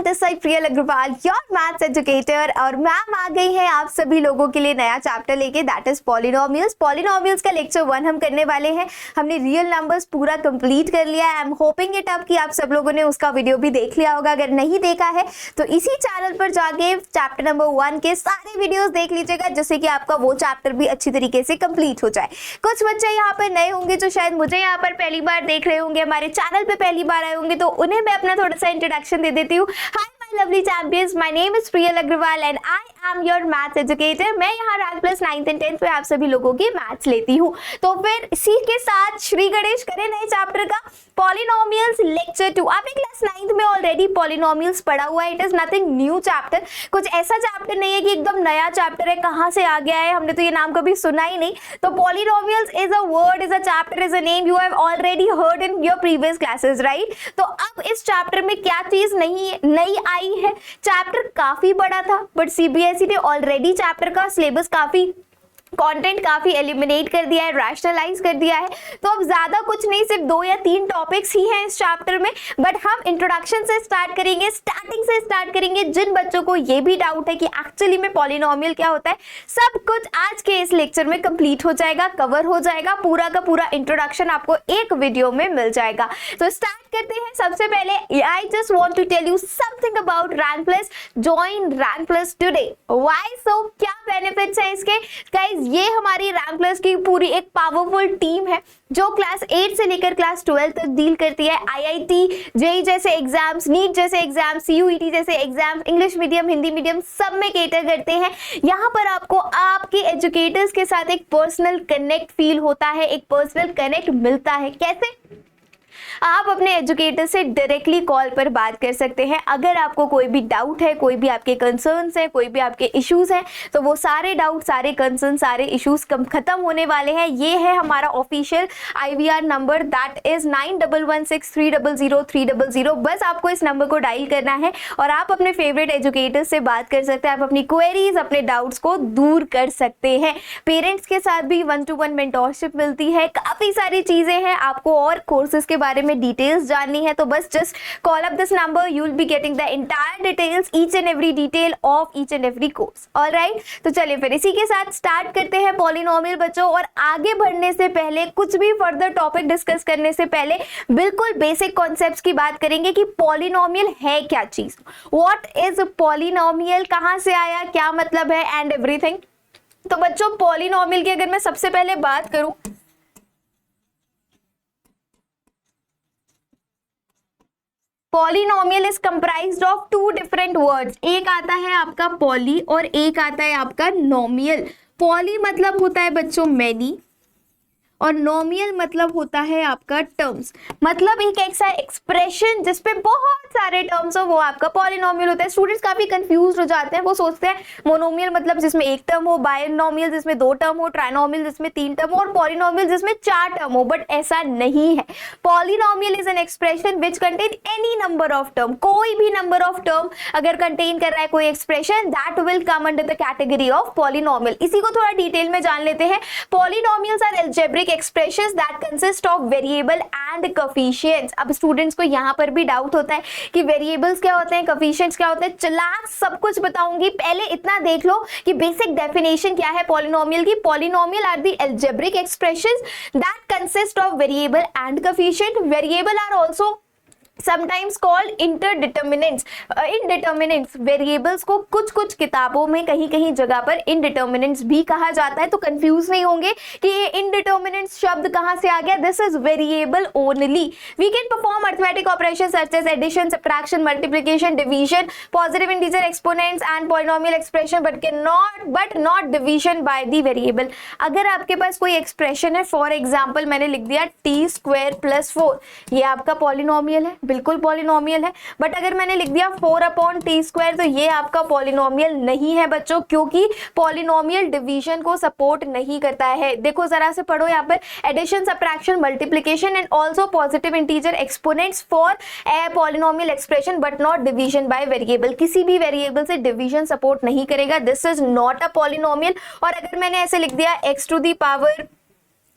Everyone, this side Priyal Agarwal, your maths educator. और ma'am आ गई है आप सभी लोगों के लिए नया चैप्टर लेके, दैट इज पॉलिनोमियल्स। पॉलिनोमियल्स का लेक्चर 1 हम करने वाले हैं। हमने रियल नंबर्स पूरा कंप्लीट कर लिया है। I am hoping it up कि आप सब लोगों ने उसका वीडियो भी देख लिया होगा। अगर नहीं देखा है तो इसी चैनल पर जाके चैप्टर नंबर 1 के सारे वीडियोस देख लीजिएगा, जिससे कि आपका वो चैप्टर भी अच्छी तरीके से कंप्लीट हो जाए। कुछ बच्चे यहाँ पर नए होंगे जो शायद मुझे यहाँ पर पहली बार देख रहे होंगे, हमारे चैनल पे पहली बार आए होंगे, तो उन्हें मैं अपना थोड़ा सा इंट्रोडक्शन दे देती हूँ। Hi my lovely champions, my name is Priyal Agarwal and I am your maths educator. मैं यहाँ rank plus 9th and 10th पे आप सभी लोगों की मैथ्स लेती हूँ। तो फिर इसी के साथ श्री गणेश करें नए चैप्टर का पॉलिनोमियल्स लेक्चर 2। आपने क्लास 9th में ऑलरेडी पॉलिनोमियल्स पढ़ा हुआ है। It is nothing new chapter. कुछ ऐसा चैप्टर नहीं है कि एकदम नया चैप्टर है, कहाँ से आ गया है, हमने तो ये नाम कभी सुना ही नहीं। तो polynomials is a word, is a chapter, is a name you have already heard in your previous classes, right. तो अब इस चैप्टर में क्या चीज नई आई है? चैप्टर काफी बड़ा था, बट सीबीएसई ने ऑलरेडी चैप्टर का सिलेबस काफी कंटेंट काफी एलिमिनेट कर दिया है, रैशनलाइज कर दिया है। तो अब ज्यादा कुछ नहीं, सिर्फ 2 या 3 टॉपिक्स ही हैं इस चैप्टर में। बट हम इंट्रोडक्शन से स्टार्ट करेंगे, स्टार्टिंग से स्टार्ट करेंगे। जिन बच्चों को ये भी डाउट है कि एक्चुअली में पॉलिनोमियल क्या होता है, सब कुछ आज के इस लेक्चर में कंप्लीट हो जाएगा, कवर हो जाएगा। पूरा का पूरा इंट्रोडक्शन आपको एक वीडियो में मिल जाएगा। तो स्टार्ट करते हैं। सबसे पहले I just want to tell you something about Rank Plus. Join Rank Plus today. Why so? क्या बेनिफिट्स हैं इसके? गाइस, ये हमारी रैंक प्लस की पूरी एक पावरफुल टीम है जो क्लास 8 से लेकर क्लास 12 तक डील करती है। आईआईटी, जेईई जैसे एग्जाम्स, नीट जैसे एग्जाम्स, सीयूईटी जैसे exams, English medium, Hindi medium, सब में केटर करते हैं। यहाँ पर आपको आपके एजुकेटर्स के साथ एक पर्सनल कनेक्ट फील होता है, एक पर्सनल कनेक्ट मिलता है। कैसे? आप अपने एजुकेटर से डायरेक्टली कॉल पर बात कर सकते हैं। अगर आपको कोई भी डाउट है, कोई भी आपके कंसर्न्स हैं, कोई भी आपके इश्यूज हैं, तो वो सारे डाउट, सारे कंसर्न, सारे इश्यूज खत्म होने वाले हैं। ये है हमारा official IVR number, that is 9116300300। बस आपको इस नंबर को डायल करना है और आप अपने फेवरेट एजुकेटर से बात कर सकते हैं। आप अपनी क्वेरीज, अपने डाउट्स को दूर कर सकते हैं। पेरेंट्स के साथ भी 1-to-1 मेंटोरशिप मिलती है। काफी सारी चीजें हैं। आपको और कोर्सेज के बारे में डिटेल्स जाननी है तो बस just call up this number, you will be getting the entire details, each and every detail of each and every course. Alright, तो चलिए फिर इसी के साथ स्टार्ट करते हैं पॉलिनोमियल बच्चों। और आगे बढ़ने से पहले, कुछ भी फर्दर टॉपिक डिस्कस करने से पहले, बिल्कुल बेसिक कॉन्सेप्ट्स की बात करेंगे कि पॉलिनोमियल है क्या चीज, व्हाट इज पॉलिनोमियल, कहां से आया, क्या मतलब है, एंड एवरीथिंग। तो बच्चों, पॉलिनोमियल की अगर मैं सबसे पहले बात करूं, polynomial is comprised of 2 different words. एक आता है आपका पॉली और एक आता है आपका नोमियल। पॉली मतलब होता है बच्चों मैनी, और नोमियल मतलब होता है आपका टर्म्स। मतलब एक ऐसा एक्सप्रेशन जिसपे बहुत सारे टर्म्स हो, वो आपका पॉलिनोमियल होता है। स्टूडेंट्स काफी कंफ्यूज हो जाते हैं। वो सोचते हैं मोनोमियल मतलब जिसमें 1 टर्म हो, बायनोमियल जिसमें 2 टर्म हो, ट्राइनोमियल जिसमें 3 टर्म हो, और पॉलिनोमियल जिसमें 4 टर्म हो। बट ऐसा नहीं है। Polynomial is an expression which contain any number of term. कोई भी नंबर ऑफ टर्म अगर कंटेन कर रहा है कोई expression, that will come under the category of polynomial. इसी को थोड़ा डिटेल में जान लेते हैं। Polynomials are algebraic expressions that consist of variable and coefficients। अब स्टूडेंट्स को यहाँ पर भी डाउट होता है कि वेरिएबल्स क्या होते हैं, coefficients क्या होते हैं। चलाक सब कुछ बताऊंगी, पहले इतना देख लो कि बेसिक डेफिनेशन क्या है पॉलिनोमियल की। Polynomial are the algebraic expressions that consist of variable and coefficient। Variable are also sometimes called indeterminants। indeterminants variables को कुछ कुछ किताबों में कहीं कहीं जगह पर indeterminants भी कहा जाता है। तो कंफ्यूज नहीं होंगे कि ये indeterminants शब्द कहां से आ गया। This is variable only. We can perform arithmetic operation such as addition, subtraction, multiplication, division, positive integer exponents and polynomial expression, but not division by the variable. अगर आपके पास कोई एक्सप्रेशन है, फॉर एग्जाम्पल मैंने लिख दिया t² + 4, ये आपका polynomial है, बिल्कुल पॉलिनोमियल है। बट अगर मैंने लिख दिया 4/t², तो ये आपका पॉलिनोमियल नहीं है बच्चों, क्योंकि पॉलिनोमियल डिवीजन को सपोर्ट नहीं करता है। देखो जरा से पढ़ो यहाँ पर, addition, subtraction, multiplication and also positive integer exponents for a polynomial expression but not division by variable. किसी भी वेरिएबल से डिवीजन सपोर्ट नहीं करेगा। This is not a polynomial. और अगर मैंने ऐसे लिख दिया x⁴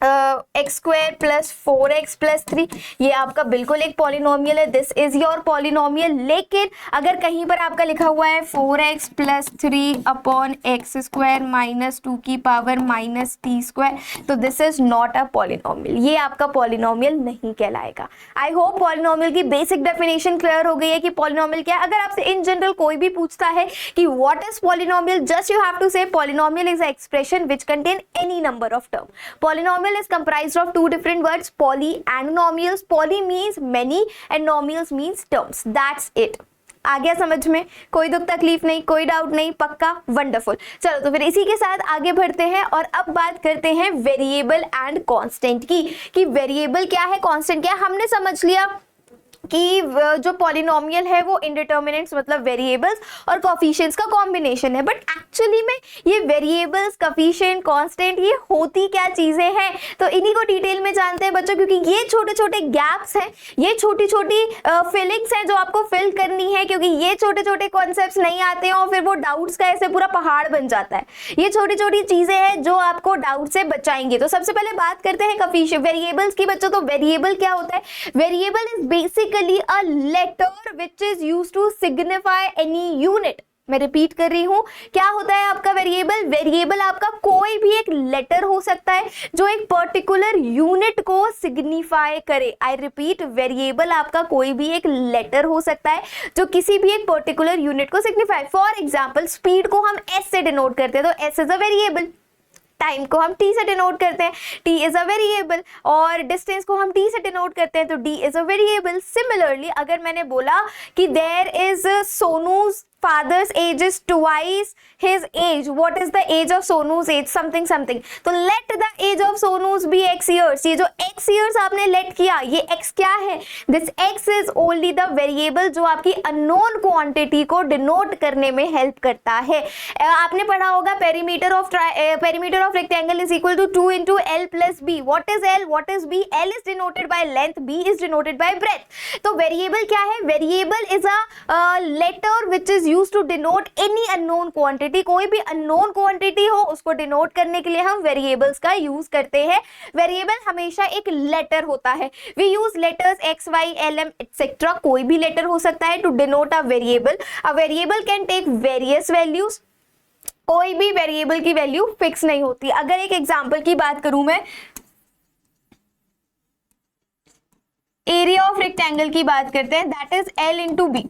x square plus 4x plus 3, ये आपका बिल्कुल एक पॉलिनोमियल है, दिस इज योर पॉलिनोमियल। लेकिन अगर कहीं पर आपका लिखा हुआ है 4x plus 3 upon x square minus 2 की पावर माइनस t स्क्वायर, तो this is not a polynomial, ये आपका पॉलिनोमियल नहीं कहलाएगा। आई होप पॉलिनोमियल की बेसिक डेफिनेशन क्लियर हो गई है कि पॉलिनोमियल क्या है। अगर आपसे इन जनरल कोई भी पूछता है कि what is polynomial, just you have to say polynomial is a expression which contain any number of term. Polynomial is comprised of two different words, poly and nomials. Poly means many and nomials means terms. That's it. आ गया समझ में? कोई दुख तकलीफ नहीं, कोई doubt नहीं, पक्का? वंडरफुल। चलो तो फिर इसी के साथ आगे बढ़ते हैं और अब बात करते हैं वेरिएबल एंड कांस्टेंट की, कि वेरिएबल क्या है, कांस्टेंट क्या है। हमने समझ लिया कि जो पॉलिनोमियल है वो इंडिटर्मिनेंट्स मतलब वेरिएबल्स और कोफिशिएंट्स का कॉम्बिनेशन है, बट एक्चुअली में ये वेरिएबल्स, कोफिशिएंट, कांस्टेंट ये होती क्या चीजें हैं, तो इन्हीं को डिटेल में जानते हैं बच्चों, क्योंकि ये छोटे छोटे गैप्स हैं, ये छोटी छोटी फिलिंग्स हैं जो आपको फिल करनी है, क्योंकि ये छोटे छोटे कॉन्सेप्ट्स नहीं आते हैं और फिर वो डाउट्स का ऐसे पूरा पहाड़ बन जाता है। ये छोटी छोटी चीजें हैं जो आपको डाउट से बचाएंगे। तो सबसे पहले बात करते हैं कोफिशिएंट वेरिएबल्स की बच्चों। तो वेरिएबल क्या होता है? Variable is basic a letter which is used to signify any unit। मैं रिपीट कर रही हूं, क्या होता है आपका वेरिएबल? वेरिएबल आपका कोई भी एक लेटर हो सकता है जो एक पर्टिकुलर यूनिट को सिग्निफाई करे। आई रिपीट, वेरिएबल आपका कोई भी एक लेटर हो सकता है जो किसी भी एक पर्टिकुलर यूनिट को सिग्निफाई। फॉर एग्जाम्पल, स्पीड को हम एस से डिनोट करते हैं तो S is a variable. Time को हम t से डिनोट करते हैं, t इज अ वेरिएबल। और डिस्टेंस को हम t से डिनोट करते हैं तो d is a variable. Similarly अगर मैंने बोला कि there is Sonu's father's age is twice his age, what is the age of Sonu's age? something something, तो let the age of Sonu's be x years। ये जो x years आपने let किया, ये x क्या है? this x is only the variable जो आपकी unknown quantity को denote करने में help करता है। आपने पढ़ा होगा perimeter of rectangle is equal to 2 into L plus B। what is L? what is B? L is denoted by length, B is denoted by breadth। तो variable क्या है? variable is a letter which is used to denote any unknown quantity। कोई भी unknown quantity हो उसको denote करने के लिए हम variables का use करते हैं। variable हमेशा एक letter होता है। we use letters x, y, l, m etc। कोई भी letter हो सकता है to denote a variable। a variable can take various values। कोई भी variable की value fix नहीं होती। अगर एक example की बात करूं मैं, एरिया ऑफ रेक्टेंगल की बात करते हैं, that is L into B.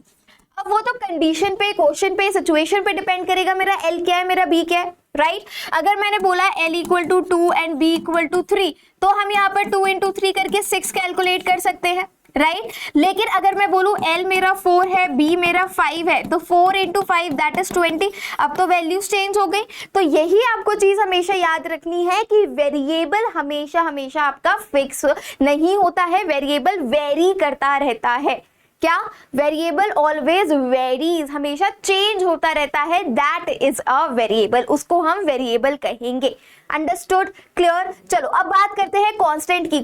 अब वो तो कंडीशन पे, क्वेश्चन पे, सिचुएशन पे डिपेंड करेगा मेरा L क्या है, मेरा B क्या है, राइट। अगर मैंने बोला L equal to 2 and B equal to 3, तो हम यहाँ पर 2 इंटू 3 करके 6 कैलकुलेट कर सकते हैं, राइट। लेकिन अगर मैं बोलूं L मेरा 4 है, B मेरा 5 है, तो 4 इंटू 5 दैट इज 20। अब तो वैल्यूज चेंज हो गई। तो यही आपको चीज हमेशा याद रखनी है कि वेरिएबल हमेशा हमेशा आपका फिक्स नहीं होता है, वेरिएबल वेरी करता रहता है। क्या? वेरिएबल ऑलवेज वेरीज, हमेशा चेंज होता रहता है, दैट इज अ वेरिएबल, उसको हम वेरिएबल कहेंगे। अंडरस्टूड? क्लियर? चलो अब बात करते हैं कांस्टेंट की।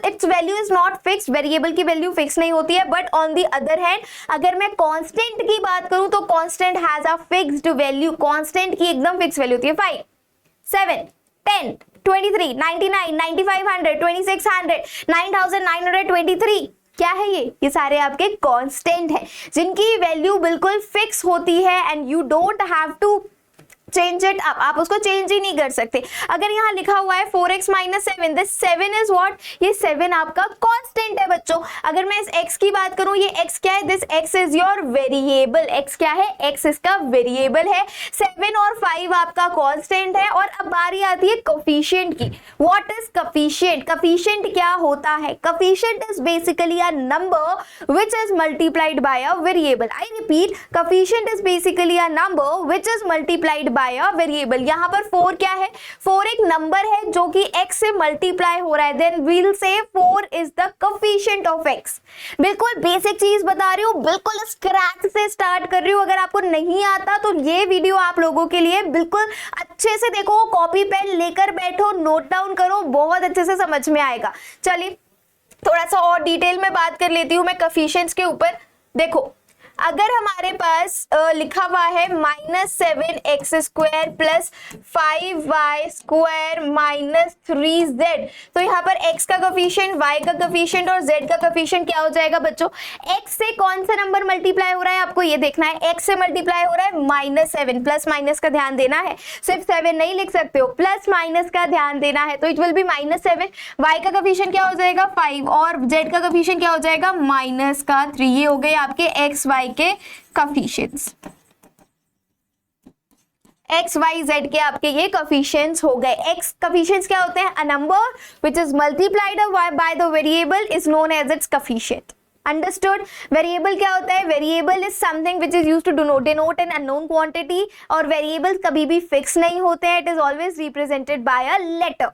It's value is not fixed, variable की वैल्यू फिक्स नहीं होती है, but on the other hand अगर मैं कांस्टेंट की बात करूं तो constant has a fixed value. Constant की एकदम फिक्स वैल्यू होती है। 5, 7, 10, 23, 99, 9500, 2600, 9923। क्या है ये सारे आपके कांस्टेंट है जिनकी वैल्यू बिल्कुल फिक्स होती है and you don't have to change it up. आप उसको चेंज ही नहीं कर सकते। अगर यहाँ लिखा हुआ है 4x minus 7, this 7 is what? ये 7 आपका कांस्टेंट है बच्चों। अगर मैं इस x की बात करूं, ये x क्या है? This x is your variable. x क्या है? x इसका वेरिएबल है। 7 और 5 आपका कांस्टेंट है। और अब बारी आती है कोफिशिएंट की। What is coefficient? कोफिशिएंट क्या होता है? Coefficient is basically a number which is multiplied by a variable. I repeat, coefficient is basically a number which is multiplied by a variable. यहाँ पर 4 क्या है? 4 एक नंबर है जो कि x से मल्टीप्लाई हो रहा है, then we will say 4 is the coefficient of x। बिल्कुल बेसिक चीज बता रही हूँ, बिल्कुल स्क्रैच से स्टार्ट कर रही हूँ। अगर आपको नहीं आता तो ये वीडियो आप लोगों के लिए बिल्कुल अच्छे से देखो, कॉपी पेन लेकर बैठो, नोट डाउन करो, बहुत अच्छे से समझ में आएगा। चलिए थोड़ा सा और डिटेल में बात कर लेती हूँ मैं कोफिशिएंट्स के ऊपर। देखो अगर हमारे पास लिखा हुआ है -7x² plus 5y² minus 3z, तो यहाँ पर x का कोफिशिएंट, y का कोफिशिएंट और z का कोफिशिएंट क्या हो जाएगा बच्चों? x से कौन सा नंबर मल्टीप्लाई हो रहा है आपको ये देखना है। x से मल्टीप्लाई हो रहा है -7, प्लस माइनस का ध्यान देना है, सिर्फ 7 नहीं लिख सकते हो, प्लस माइनस का ध्यान देना है, तो इट विल बी -7। y का कोफिशिएंट क्या हो जाएगा? 5 और z का कोफिशिएंट क्या हो जाएगा? -3। ये हो गए आपके x y के कोफिशिएंट्स, x y z के आपके ये कोफिशिएंट्स हो गए। x कोफिशिएंट्स क्या होते हैं? A number which is multiplied by the variable is known as its coefficient. Understood? Variable क्या होता है? Variable is something which is used to denote an unknown quantity, और वेरिएबल कभी भी फिक्स नहीं होते हैं, it is always represented by a letter.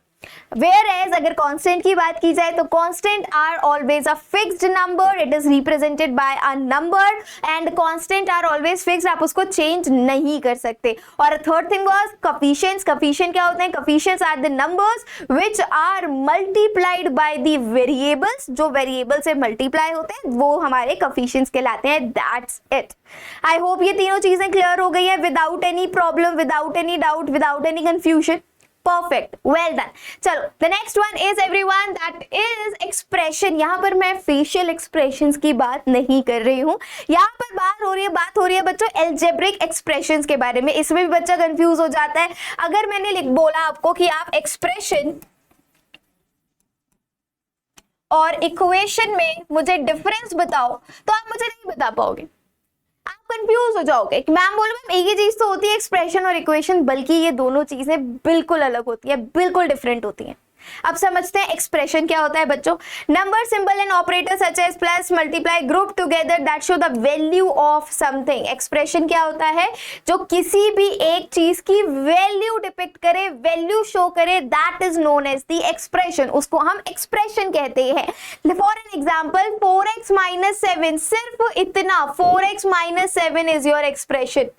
Whereas अगर कांस्टेंट की बात की जाए तो constant are always a fixed number, it is represented by a number, and constant are always fixed, आप उसको चेंज नहीं कर सकते। और third thing was coefficients. Coefficient क्या होते हैं? Coefficients are the numbers which are multiplied by the variables, जो वेरिएबल से मल्टीप्लाई होते हैं वो हमारे कोफिशिएंट्स कहलाते हैं। That's it. आई होप ये तीनों चीजें क्लियर हो गई है without any problem, without any doubt, without any confusion. Perfect, well done. चलो the next one is everyone that is expression. यहाँ पर मैं फेशियल एक्सप्रेशंस की बात नहीं कर रही हूँ, यहाँ पर बात हो रही है बच्चों एल्जेब्रिक एक्सप्रेशंस के बारे में। इसमें भी बच्चा कंफ्यूज हो जाता है। अगर मैंने बोला आपको कि आप एक्सप्रेशन और इक्वेशन में मुझे डिफरेंस बताओ, तो आप मुझे नहीं बता पाओगे, आप कंफ्यूज हो जाओगे कि मैम बोलो मैम एक ही चीज तो होती है एक्सप्रेशन और इक्वेशन, बल्कि ये दोनों चीजें बिल्कुल अलग होती है, बिल्कुल डिफरेंट होती हैं। अब समझते हैं एक्सप्रेशन क्या होता है बच्चों। Number, symbol and operator such as plus, multiply, group together that show the value of something. Expression क्या होता है? जो किसी भी एक चीज की वैल्यू डिपिक्ट करे, वैल्यू शो करे, that is known as the expression, उसको हम एक्सप्रेशन कहते हैं। फॉर एन एग्जांपल 4x - 7, सिर्फ इतना 4x - 7 इज योर एक्सप्रेशन,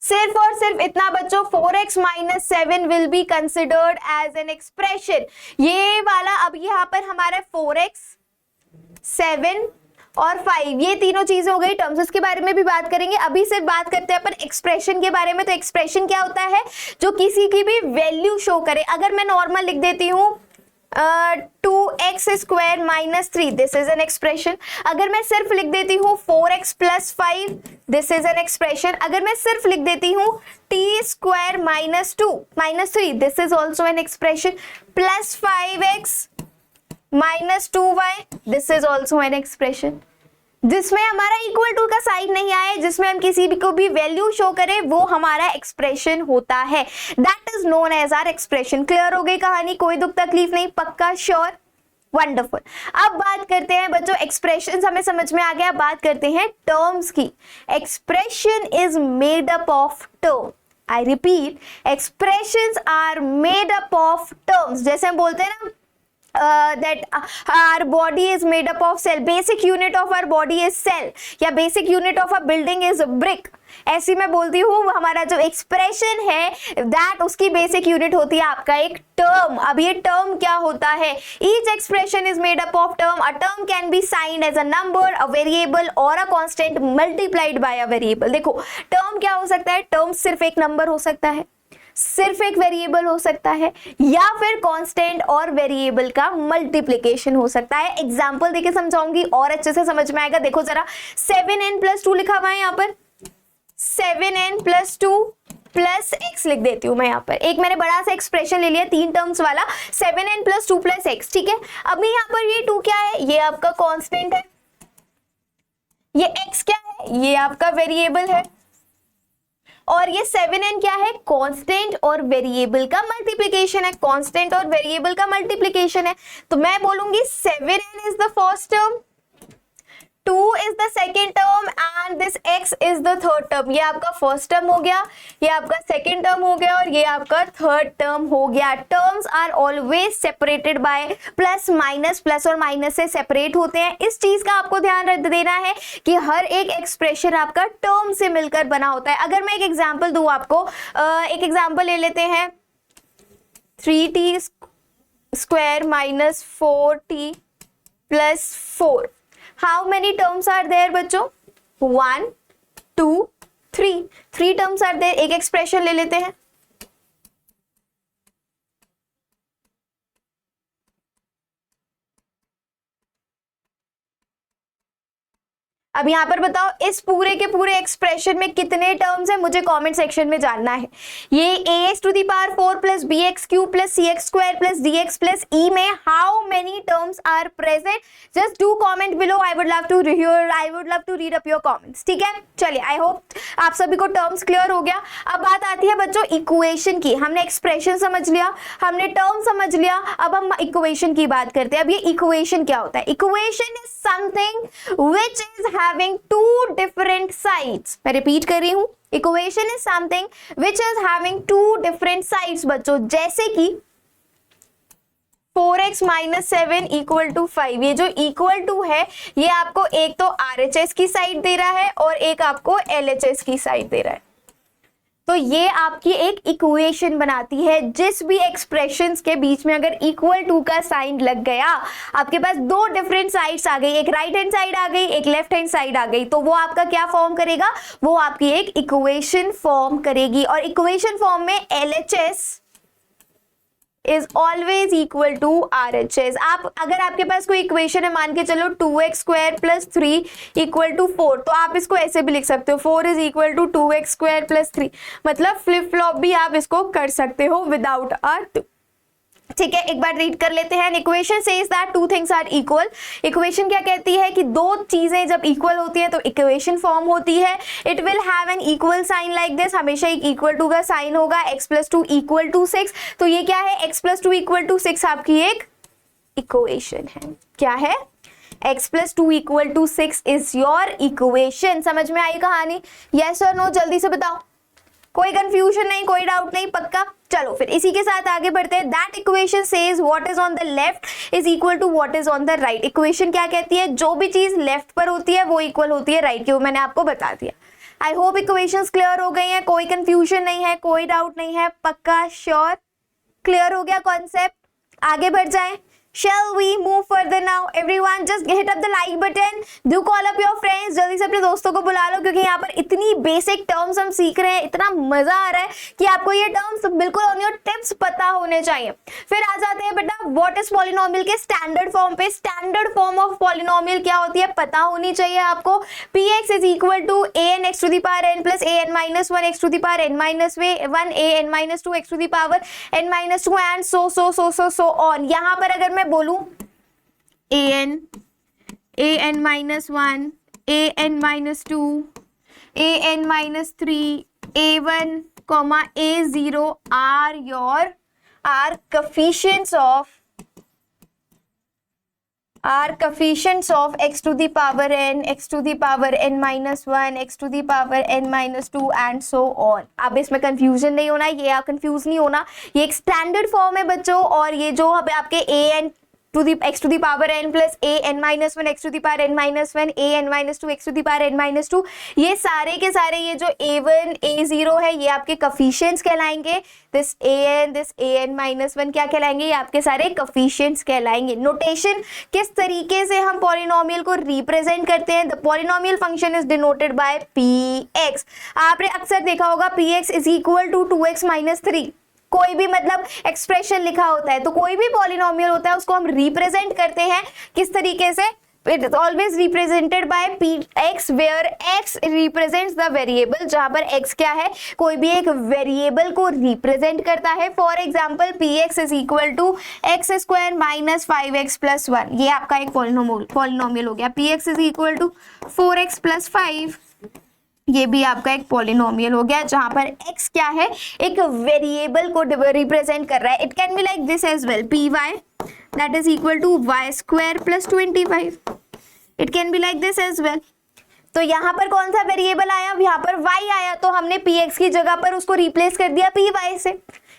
सिर्फ और सिर्फ इतना बच्चों, 4x - 7 will be considered as an expression. ये वाला अब यहाँ पर हमारा 4x, 7 और 5, ये तीनों चीजें हो गई। टर्म्स उसके बारे में भी बात करेंगे, अभी सिर्फ बात करते हैं अपन एक्सप्रेशन के बारे में। तो एक्सप्रेशन क्या होता है? जो किसी की भी वैल्यू शो करे। अगर मैं नॉर्मल लिख देती हूँ 2x² - 3, this is an expression. अगर मैं सिर्फ लिख देती हूँ 4x + 5, this is an expression. अगर मैं सिर्फ लिख देती हूँ t² - 2 - 3, this is also an expression. Plus 5x - 2y, this is also an expression. जिसमें हमारा इक्वल टू का साइन नहीं आए, जिसमें हम किसी भी को भी वैल्यू शो करें, वो हमारा एक्सप्रेशन होता है। That is known as our expression. Clear हो गई कहानी? कोई दुख तकलीफ नहीं? पक्का? श्योर? वंडरफुल। अब बात करते हैं बच्चों, एक्सप्रेशंस हमें समझ में आ गया, बात करते हैं टर्म्स की। Expression is made up of term. I repeat, expressions are made up of terms. जैसे हम बोलते हैं ना that our body is made up of cell, basic unit of our body is cell, या basic unit of a building is brick। ऐसी मैं बोलती हूँ हमारा जो एक्सप्रेशन है दैट उसकी बेसिक यूनिट होती है आपका एक टर्म। अब ये टर्म क्या होता है? Each expression is made up of term. A term can be signed as a number, a variable और a constant multiplied by a variable. देखो टर्म क्या हो सकता है? टर्म सिर्फ एक नंबर हो सकता है, सिर्फ एक वेरिएबल हो सकता है, या फिर कांस्टेंट और वेरिएबल का मल्टीप्लिकेशन हो सकता है। एग्जांपल देके समझाऊंगी और अच्छे से समझ में आएगा। देखो जरा 7n + 2 लिखा हुआ है यहाँ पर, 7n + 2 + x लिख देती हूँ मैं यहाँ पर। एक मैंने बड़ा सा एक्सप्रेशन ले लिया 3 टर्म्स वाला, 7n + 2 + x, ठीक है। अभी यहाँ पर ये 2 क्या है? ये आपका कांस्टेंट है, ये x क्या है? ये आपका वेरिएबल है, और ये 7n क्या है? कांस्टेंट और वेरिएबल का मल्टीप्लिकेशन है, कांस्टेंट और वेरिएबल का मल्टीप्लिकेशन है। तो मैं बोलूंगी 7n is the first term, 2 is the second term and this x is the third term। ये आपका फर्स्ट टर्म हो गया, ये आपका सेकेंड टर्म हो गया, और ये आपका थर्ड टर्म हो गया। Terms are always separated by plus minus, plus और माइनस से सेपरेट होते हैं। इस चीज का आपको ध्यान रख देना है कि हर एक एक्सप्रेशन आपका टर्म से मिलकर बना होता है। अगर मैं एक एग्जाम्पल दूं आपको, एक एग्जाम्पल ले लेते हैं 3t² - 4t + 4। How many terms are there बच्चों? 1 2 3, 3 टर्म्स आर देयर। एक एक्सप्रेशन ले लेते हैं। अब यहां पर बताओ इस पूरे के पूरे एक्सप्रेशन में कितने टर्म्स हैं, मुझे कमेंट सेक्शन में जानना है। ये ax⁴ plus bx³ plus cx² plus dx plus e में how many terms are present? Just do comment below, I would love to read up your comments. ठीक है, चलिए आई होप आप सभी को टर्म्स क्लियर हो गया। अब बात आती है बच्चों इक्वेशन की। हमने एक्सप्रेशन समझ लिया, हमने टर्म समझ लिया, अब हम इक्वेशन की बात करते हैं। अब ये इक्वेशन क्या होता है? Equation is something which is having two different sides। मैं रिपीट कर रही हूं, equation is something which is having two different sides बच्चों, जैसे कि 4x - 7 = 5। ये जो इक्वल टू है ये आपको एक तो RHS की साइड दे रहा है और एक आपको LHS की साइड दे रहा है। तो ये आपकी एक इक्वेशन बनाती है। जिस भी एक्सप्रेशंस के बीच में अगर इक्वल टू का साइन लग गया, आपके पास दो डिफरेंट साइड्स आ गई, एक राइट हैंड साइड आ गई, एक लेफ्ट हैंड साइड आ गई, तो वो आपका क्या फॉर्म करेगा? वो आपकी एक इक्वेशन फॉर्म करेगी। और इक्वेशन फॉर्म में LHS is always equal to RHS। आप अगर आपके पास कोई इक्वेशन है, मान के चलो 2x² + 3 = 4, तो आप इसको ऐसे भी लिख सकते हो 4 = 2x² + 3। मतलब फ्लिप फ्लॉप भी आप इसको कर सकते हो विदाउट अ 2। ठीक है, एक बार रीड कर लेते हैं। Equation says that two things are equal. Equation क्या कहती है कि दो चीजें जब इक्वल होती है तो इक्वेशन फॉर्म होती है। It will have an equal sign like this, हमेशा एक इक्वल टू का साइन होगा। x + 2 = 6, तो ये क्या है? x + 2 = 6 आपकी एक इक्वेशन है। क्या है? x + 2 = 6 is your equation. समझ में आई कहानी? यस और नो जल्दी से बताओ, कोई कंफ्यूजन नहीं, कोई डाउट नहीं, पक्का? चलो फिर इसी के साथ आगे बढ़ते हैं। That equation says what is on the left is equal to what is on the right. Equation क्या कहती है? जो भी चीज लेफ्ट पर होती है वो इक्वल होती है राइट की। वो मैंने आपको बता दिया। आई होप इक्वेशंस क्लियर हो गई हैं, कोई कंफ्यूजन नहीं है, कोई डाउट नहीं है, पक्का श्योर? क्लियर हो गया कॉन्सेप्ट? आगे बढ़ जाए। Shall we move further now? Everyone just hit up the like button. Do call up your friends. जल्दी से अपने दोस्तों को बुला लो, क्योंकि यहाँ पर इतनी बेसिक टर्म्स हम सीख रहे हैं, इतना मजा आ रहा है कि आपको ये टर्म्स बिल्कुल ऑन योर टिप्स पता होने चाहिए। फिर आ जाते हैं बेटा व्हाट इज पॉलिनोमियल के स्टैंडर्ड फॉर्म पे। स्टैंडर्ड फॉर्म ऑफ पॉलिनोमियल क्या होती है पता होनी चाहिए आपको। Px = an x⁴ n + an - 1 x⁴ n - 1 an - 2 x⁴ n - 2 and so on। यहाँ पर अगर मैं बोलूं an - 1 an - 2 an - 3 a1 a0 are coefficients of x⁴n x⁴n - 1 x⁴n - 2 and so on। अब इसमें कंफ्यूजन नहीं होना, ये आप कंफ्यूज नहीं होना, ये एक स्टैंडर्ड फॉर्म है बच्चों। और ये जो आपके an x⁴n + an - 1 x⁴n - 1 an - 2 x⁴n - 2, ये सारे के सारे ये जो a1 a0 है ये आपके कोफिशिएंट्स कहलाएंगे। दिस an - 1 क्या कहलाएंगे? ये आपके सारे कोफिशिएंट्स कहलाएंगे। नोटेशन किस तरीके से हम पॉलिनोमियल को रिप्रेजेंट करते हैं? The polynomial function is denoted by px। आपने अक्सर देखा होगा px = 2x - 3। कोई भी मतलब एक्सप्रेशन लिखा होता है तो कोई भी पॉलिनोमियल होता है उसको हम रिप्रेजेंट करते हैं किस तरीके से? It is always represented by px where x represents the variable. जहां पर x क्या है? कोई भी एक वेरिएबल को रिप्रेजेंट करता है। For example px = x² - 5x + 1, ये आपका एक पॉलिनोमियल हो गया। px = 4x + 5, ये भी आपका एक पॉलिनोमियल हो गया, जहां पर x क्या है? एक वेरिएबल को रिप्रेजेंट कर रहा है। It can be like this as well, py that is equal to y² + 25। It can be like this as well. तो यहाँ पर कौन सा वेरिएबल आया? यहाँ पर y आया, तो हमने px की जगह पर उसको रिप्लेस कर दिया py से।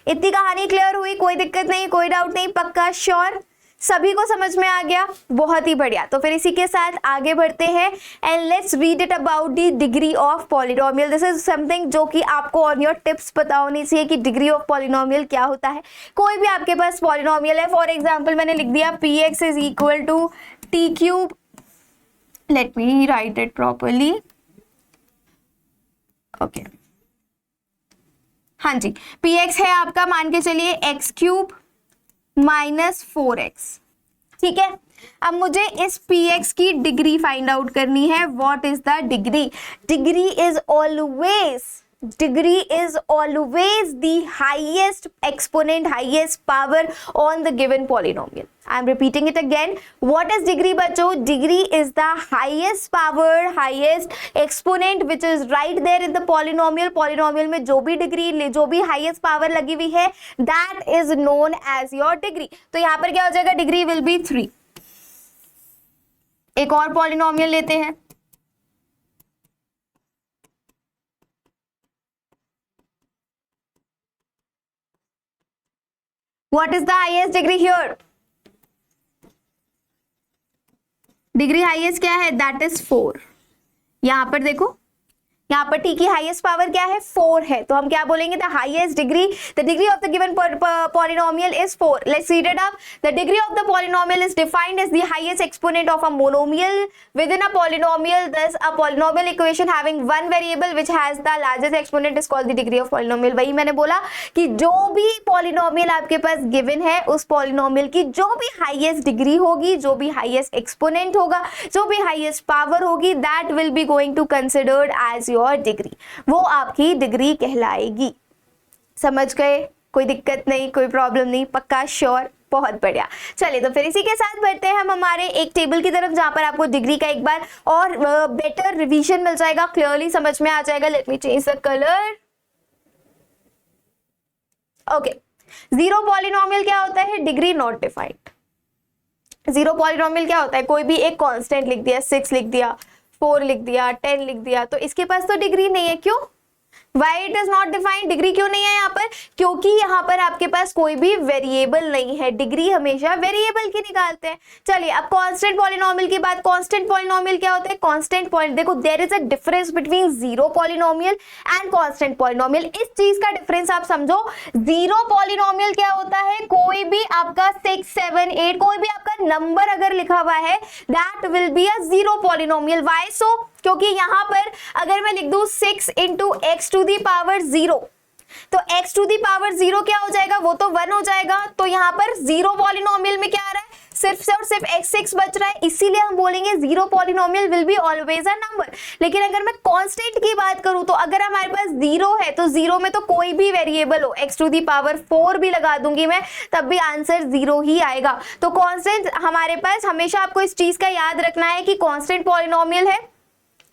इतनी कहानी क्लियर हुई? कोई दिक्कत नहीं, कोई डाउट नहीं, पक्का श्योर? सभी को समझ में आ गया? बहुत ही बढ़िया। तो फिर इसी के साथ आगे बढ़ते हैं and let's read it about the degree of polynomial. This is something जो कि आपको ऑन योर टिप्स पता होनी चाहिए कि डिग्री ऑफ पॉलिनोमियल क्या होता है। कोई भी आपके पास पॉलिनोमियल है, फॉर एग्जांपल मैंने लिख दिया px = t³ let me right it properly. Okay, हाँ जी, px है आपका, मान के चलिए x³ माइनस 4x, ठीक है। अब मुझे इस px की डिग्री फाइंड आउट करनी है। What is the degree? Degree is always the highest exponent, highest power on the given polynomial. I am repeating it again. What is degree बच्चों? Degree is the highest power, highest exponent which is right there in the polynomial. Polynomial में जो भी degree, जो भी highest power लगी हुई है, that is known as your degree. तो यहाँ पर क्या हो जाएगा? Degree will be 3. एक और पॉलिनोमियल लेते हैं। What is the highest degree here? Degree highest क्या है? That is 4. यहां पर देखो, यहाँ पर t की हाईएस्ट पावर क्या है? 4 है। तो हम क्या बोलेंगे? The highest degree, the degree of the given polynomial is 4. Let's read it up. The degree of the polynomial is defined as the highest exponent of a monomial within a polynomial. Thus a polynomial equation having one variable which has the largest exponent is called the degree of polynomial. वही मैंने बोला कि जो भी polynomial आपके पास given है, उस polynomial की जो भी हाईएस्ट डिग्री होगी, जो भी हाईएस्ट एक्सपोनेंट होगा, जो भी हाईएस्ट पावर होगी, that will be going to considered as our degree, वो आपकी डिग्री कहलाएगी। समझ गए? कोई दिक्कत नहीं, कोई प्रॉब्लम नहीं, पक्का? श्योर? बहुत बढ़िया। चलिए, तो फिर इसी के साथ बढ़ते हैं हम हमारे एक टेबल की तरफ, जहां पर आपको डिग्री का एक बार और बेटर रिवीजन मिल जाएगा, क्लियरली समझ में आ जाएगा। Let me change the colour. Okay, zero polynomial क्या होता है? Degree not defined. Zero polynomial क्या होता है? कोई भी एक कांस्टेंट लिख दिया, 6 लिख दिया, 4 लिख दिया, 10 लिख दिया, तो इसके पास तो डिग्री नहीं है। क्यों? Why it is not defined? Degree क्यों नहीं है यहाँ पर? क्योंकि यहाँ पर आपके पास कोई भी वेरिएबल नहीं है। डिग्री हमेशा वेरिएबल की निकालते हैं। चलिए, अब कांस्टेंट पॉलिनोमियल की बात। कांस्टेंट पॉलिनोमियल क्या होता है? कांस्टेंट पॉइंट, देखो, there is a difference between zero polynomial and constant polynomial. इस चीज का डिफरेंस आप समझो। जीरो पॉलिनोमियल क्या होता है? कोई भी आपका 6, 7, 8 कोई भी आपका नंबर अगर लिखा हुआ है, that will be a zero polynomial. Why so? क्योंकि यहां पर अगर मैं लिख दूं 6 into x to the power 0, तो x टू दी पावर 0 क्या हो जाएगा? वो तो 1 हो जाएगा। तो यहाँ पर जीरो पॉलिनोमियल में क्या आ रहा है? सिर्फ से और सिर्फ x6 बच रहा है। इसीलिए हम बोलेंगे zero polynomial will be always a number. लेकिन अगर मैं कांस्टेंट की बात करूं, तो अगर हमारे पास 0 है, तो 0 में तो कोई भी वेरिएबल हो, x टू दी पावर 4 भी लगा दूंगी मैं, तब भी आंसर 0 ही आएगा। तो कांस्टेंट हमारे पास, हमेशा आपको इस चीज का याद रखना है कि कांस्टेंट पॉलिनोमियल है।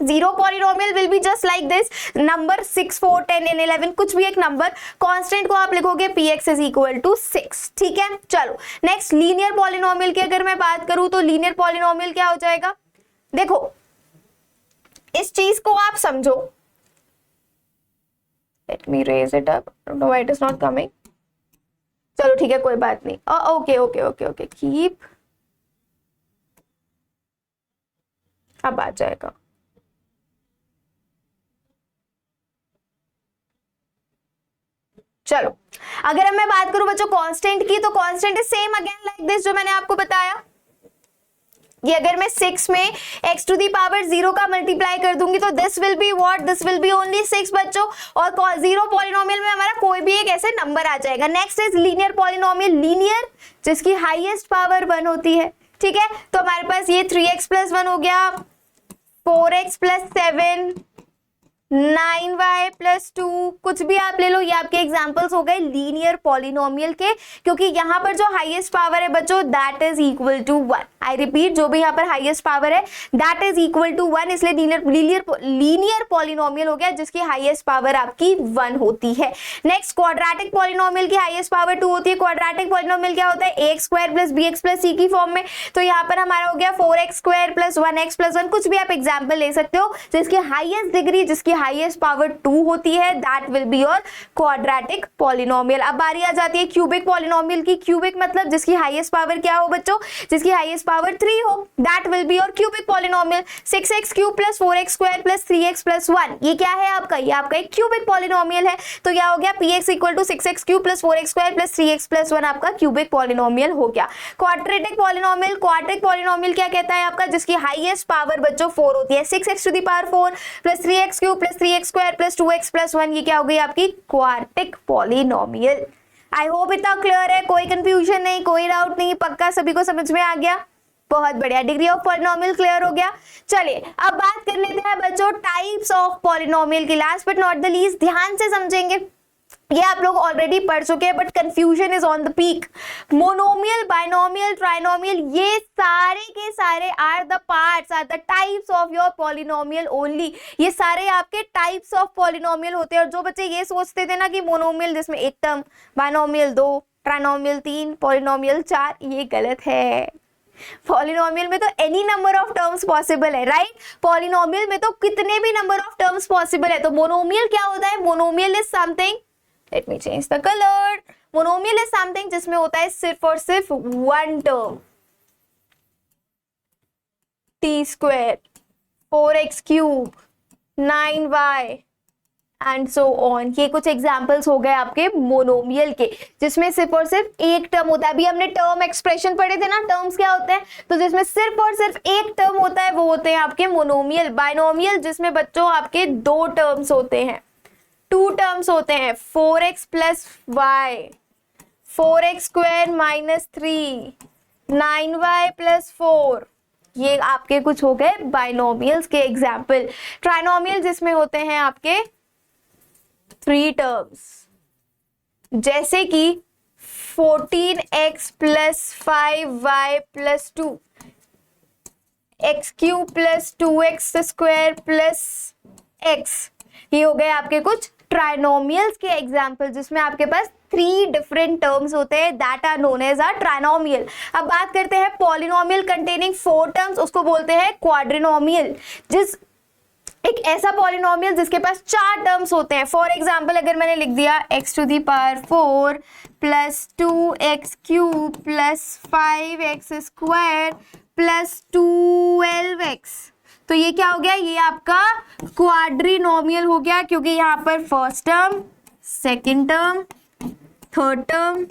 Zero polynomial will be just like this, number 6, 4, 10 and 11, कुछ भी एक नंबर। कांस्टेंट को आप लिखोगे px इज इक्वल टू 6, ठीक है। चलो, नेक्स्ट लीनियर पॉलिनोमियल की अगर मैं बात करूं, तो लीनियर पॉलिनोमियल क्या हो जाएगा? देखो, इस चीज को आप समझो। Let me raise it up, don't know why it is not coming. चलो ठीक है, कोई बात नहीं। Okay okay okay okay, keep, अब आ जाएगा। चलो, अगर मैं बात करूं बच्चों कांस्टेंट की, तो constant is same again like this, जो मैंने आपको बताया। ये अगर मैं 6 में x टू दी पावर 0 का मल्टीप्लाई कर दूंगी, तो this will be what? This will be only 6 बच्चों। और जीरो पॉलिनोमियल में हमारा कोई भी एक ऐसे नंबर आ जाएगा। Next is linear polynomial, linear जिसकी हाईएस्ट पावर 1 होती है, ठीक है। तो हमारे पास ये 3x प्लस 1 हो गया, 4x प्लस 7, 9y प्लस 2, कुछ भी आप ले लो, ये आपके एग्जांपल्स हो गए लीनियर पॉलिनोमियल के। क्योंकि यहाँ पर जो हाईएस्ट पावर है बच्चों, that is equal to 1। I repeat, जो भी यहाँ पर हाईएस्ट पावर है दैट इज इक्वल टू 1, इसलिए लीनियर पॉलिनोमियल हो गया जिसकी हाईएस्ट पावर आपकी 1 होती है। नेक्स्ट, क्वाड्रेटिक पॉलिनोमियल की हाईएस्ट पावर 2 होती है। क्वाड्रेटिक पॉलिनोमियल क्या होता है? ax square plus bx plus c की फॉर्म में। तो यहाँ पर हमारा हो गया 4x square plus 1x plus 1, कुछ भी आप एग्जाम्पल ले सकते हो जिसकी हाईएस्ट डिग्री, जिसकी हाईएस्ट पावर 2 होती है, that will be your quadratic polynomial. अब बारी आ जाती है क्यूबिक पॉलिनोमियल की। क्यूबिक मतलब जिसकी हाईएस्ट पावर क्या हो बच्चों, जिसकी हाईएस्ट पावर 3 हो, that will be your cubic polynomial. 6x cube plus 4x square plus 3x plus 1, ये क्या है आपका, ये आपका एक क्यूबिक पॉलिनोमियल है। तो क्या हो गया, px equal to 6x cube plus 4x square plus 3x plus 1 आपका क्यूबिक पॉलिनोमियल हो गया। क्वाड्रेटिक पॉलिनोमियल, क्वाड्रेटिक पॉलिनोमियल क्या कहता है आपका, जिसकी हाईएस्ट पावर बच्चों 4 होती है। 6x to the power 4 plus 3x cube plus 3x square plus 2x plus 1, ये क्या हो गई आपकी क्वाड्रेटिक पॉलिनोमियल। आई होप इतना क्लियर है, कोई कंफ्यूजन नहीं, कोई डाउट नहीं, पक्का सभी को समझ में आ गया। बहुत बढ़िया, डिग्री ऑफ पॉलिनोमियल क्लियर हो गया। चलिए अब बात कर लेते हैं बच्चों टाइप्स ऑफ पॉलिनोमियल की। Last but not the least, ध्यान से समझेंगे, ये आप लोग ऑलरेडी पढ़ चुके हैं but confusion is on the peak. Monomial, binomial, trinomial, ये सारे के सारे are the parts, are the types of your polynomial only. ये सारे आपके टाइप्स ऑफ पॉलिनोमियल होते हैं। और जो बच्चे ये सोचते थे ना कि मोनोमियल जिसमें एक टर्म, बाइनोमियल 2, ट्राइनोमियल 3, पॉलिनोमियल 4, ये गलत है। पॉलिनोमियल में तो any number of terms possible है, राइट। पॉलिनोमियल में तो कितने भी नंबर ऑफ टर्म्स पॉसिबल है। तो मोनोमियल क्या होता है, monomial is something, let me change the colour, monomial is something जिसमें होता है सिर्फ और सिर्फ one term, T square, 4x cube, 9y and so on. ये कुछ एग्जांपल्स हो गए आपके मोनोमियल के, जिसमें सिर्फ और सिर्फ एक टर्म होता है। अभी हमने टर्म एक्सप्रेशन पढ़े थे ना, टर्म्स क्या होते हैं, तो जिसमें सिर्फ और सिर्फ एक टर्म होता है वो होते हैं आपके मोनोमियल। बाइनोमियल जिसमें बच्चों आपके 2 टर्म्स होते हैं, 2 टर्म्स होते हैं, 4x plus y, 4x square minus 3, 9y plus 4, ये आपके कुछ हो गए बाइनोमियल्स के एग्जाम्पल। ट्राइनोमियल जिसमें होते हैं आपके 3 टर्म्स, जैसे कि 14x plus 5y plus 2, x cube plus 2x square plus x, ये हो गए आपके कुछ ट्राइनोमियल्स के एग्जाम्पल जिसमें आपके पास 3 डिफरेंट टर्म्स होते हैं, that are known as a trinomial. अब बात करते हैं पॉलिनोमियल कंटेनिंग 4 टर्म्स, उसको बोलते हैं क्वाड्रिनोमियल। जिस एक ऐसा पॉलिनोमियल जिसके पास 4 टर्म्स होते हैं। फॉर एग्जाम्पल अगर मैंने लिख दिया x to the power 4 plus 2x cube plus 5x square plus 12x, तो ये क्या हो गया, ये आपका क्वाड्रिनोमियल हो गया, क्योंकि यहाँ पर first term, second term, third term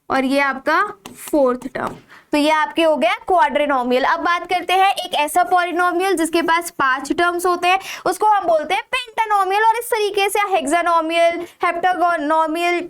और ये आपका फोर्थ टर्म, तो ये आपके हो गया क्वाड्रिनोमियल। अब बात करते हैं एक ऐसा पॉलिनोमियल जिसके पास 5 टर्म्स होते हैं, उसको हम बोलते हैं पेंटानोमियल। और इस तरीके से हेक्सानोमियल, हेप्टागोनोमियल,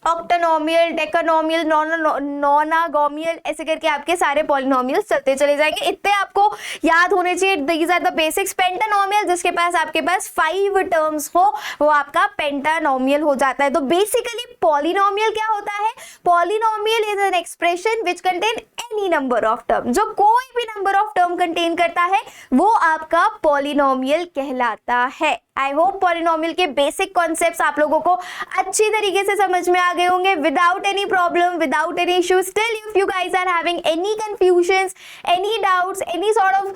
ऑक्टानोमियल, डेकानोमियल, नोनागोमियल, ऐसे करके आपके सारे पॉलिनोमियल चलते चले जाएंगे। इतने आपको याद होने चाहिए, दीज आर द बेसिक्स। पेंटानोमियल जिसके पास आपके पास 5 टर्म्स हो वो आपका पेंटानोमियल हो जाता है। तो बेसिकली पॉलिनोमियल क्या होता है, polynomial is an expression which contain any number of term, जो कोई भी नंबर ऑफ टर्म कंटेन करता है वो आपका पॉलिनोमियल कहलाता है। आई होप पॉलिनोमियल के बेसिक कॉन्सेप्ट्स आप लोगों को अच्छी तरीके से समझ में आ गए होंगे without any problem, without any issue. Still if you guys are having any confusions, any doubts, any sort of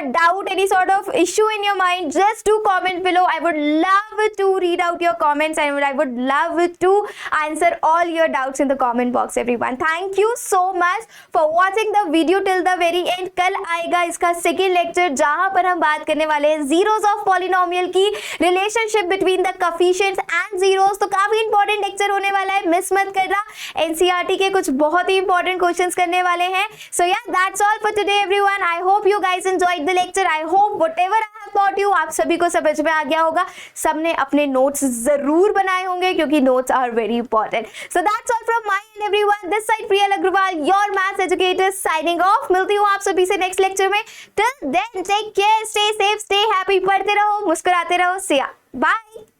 doubt, any sort of issue in your mind, just do comment below. I would love to read out your comments and I would love to answer all your doubts in the comment box everyone. Thank you so much for watching the video till the very end. कल आएगा इसका second lecture जहां पर हम बात करने वाले हैं जीरोस ऑफ पॉलिनोमियल की, relationship between the coefficients and zeros. तो काफी इंपॉर्टेंट लेक्चर होने वाला है, मिस मत करना। एनसीईआरटी के कुछ बहुत ही इंपॉर्टेंट क्वेश्चंस करने वाले हैं। सो या that's all for today everyone. I hope you guys enjoyed the lecture. I hope whatever I have taught you आप सभी को समझ में आ गया होगा। सबने अपने नोट्स जरूर बनाए होंगे क्योंकि notes are very important. So that's all from my end everyone, this side Priyal Agarwal, your maths educator, signing off. मिलती हूँ आप सभी से नेक्स्ट लेक्चर में। Till then take care, stay safe, stay happy, पढ़ते रहो, मुस्कुराते रहो। See ya. Bye.